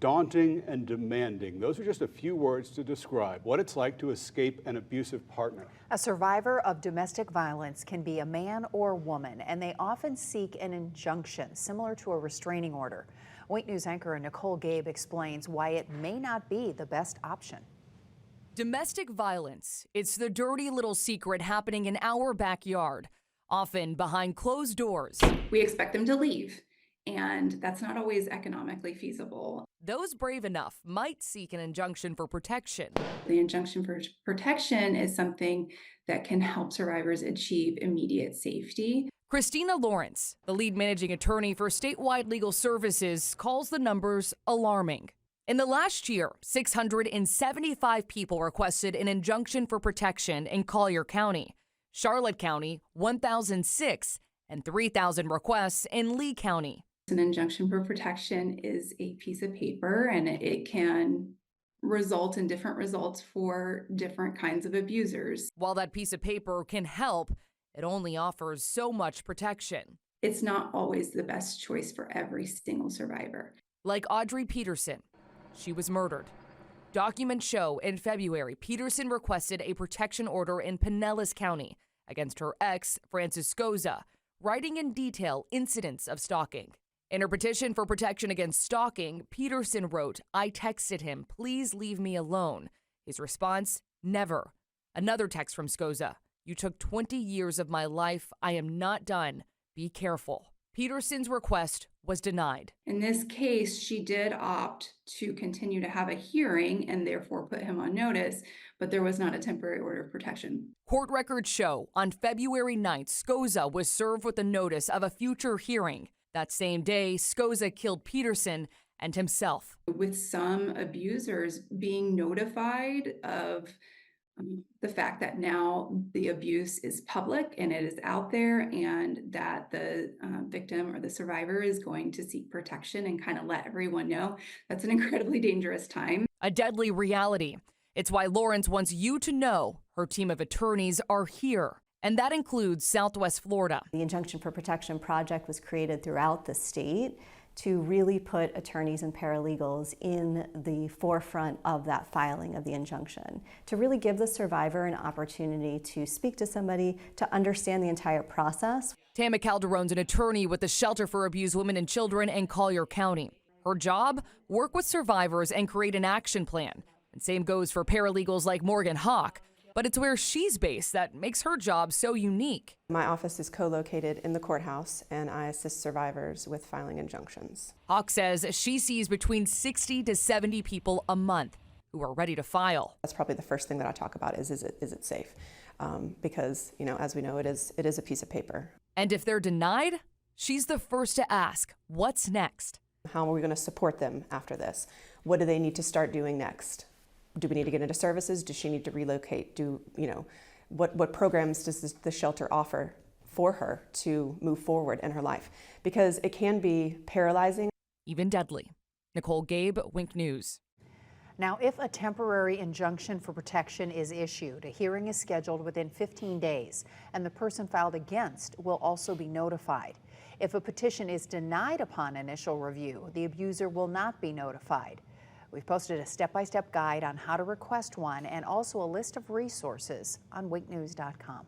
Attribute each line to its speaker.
Speaker 1: Daunting and demanding. Those are just a few words to describe what it's like to escape an abusive partner.
Speaker 2: A survivor of domestic violence can be a man or woman, and they often seek an injunction similar to a restraining order. Wake News anchor Nicole Gabe explains why it may not be the best option.
Speaker 3: Domestic violence. It's the dirty little secret happening in our backyard, often behind closed doors.
Speaker 4: We expect them to leave, and that's not always economically feasible.
Speaker 3: Those brave enough might seek an injunction for protection.
Speaker 4: The injunction for protection is something that can help survivors achieve immediate safety.
Speaker 3: Christina Lawrence, the lead managing attorney for statewide legal services, calls the numbers alarming. In the last year, 675 people requested an injunction for protection in Collier County. Charlotte County, 1,006, and 3,000 requests in Lee County.
Speaker 4: An injunction for protection is a piece of paper, and it can result in different results for different kinds of abusers.
Speaker 3: While that piece of paper can help, it only offers so much protection.
Speaker 4: It's not always the best choice for every single survivor.
Speaker 3: Like Audrey Peterson. She was murdered. Documents show in February, Peterson requested a protection order in Pinellas County against her ex, Francis Scosa, writing in detail incidents of stalking. In her petition for protection against stalking, Peterson wrote, "I texted him, please leave me alone." His response, "Never." Another text from Scosa, "You took 20 years of my life. I am not done. Be careful." Peterson's request was denied.
Speaker 4: In this case, she did opt to continue to have a hearing and therefore put him on notice, but there was not a temporary order of protection.
Speaker 3: Court records show on February 9th, Scosa was served with a notice of a future hearing. That same day, Scosa killed Peterson and himself.
Speaker 4: With some abusers being notified of the fact that now the abuse is public and it is out there, and that the victim or the survivor is going to seek protection and kind of let everyone know, that's an incredibly dangerous time.
Speaker 3: A deadly reality. It's why Lawrence wants you to know her team of attorneys are here. And that includes Southwest Florida.
Speaker 5: The Injunction for Protection project was created throughout the state to really put attorneys and paralegals in the forefront of that filing of the injunction, to really give the survivor an opportunity to speak to somebody, to understand the entire process.
Speaker 3: Tama Calderon's an attorney with the Shelter for Abused Women and Children in Collier County. Her job? Work with survivors and create an action plan. And same goes for paralegals like Morgan Hawk. But it's where she's based that makes her job so unique.
Speaker 6: My office is co-located in the courthouse, and I assist survivors with filing injunctions.
Speaker 3: Hawk says she sees between 60 to 70 people a month who are ready to file.
Speaker 6: That's probably the first thing that I talk about is it safe? Because, as we know, it is a piece of paper.
Speaker 3: And if they're denied, she's the first to ask, what's next?
Speaker 6: How are we going to support them after this? What do they need to start doing next? Do we need to get into services? Does she need to relocate? What programs does the shelter offer for her to move forward in her life? Because it can be paralyzing.
Speaker 3: Even deadly. Nicole Gabe, Wink News.
Speaker 2: Now, if a temporary injunction for protection is issued, a hearing is scheduled within 15 days, and the person filed against will also be notified. If a petition is denied upon initial review, the abuser will not be notified. We've posted a step-by-step guide on how to request one and also a list of resources on wakenews.com.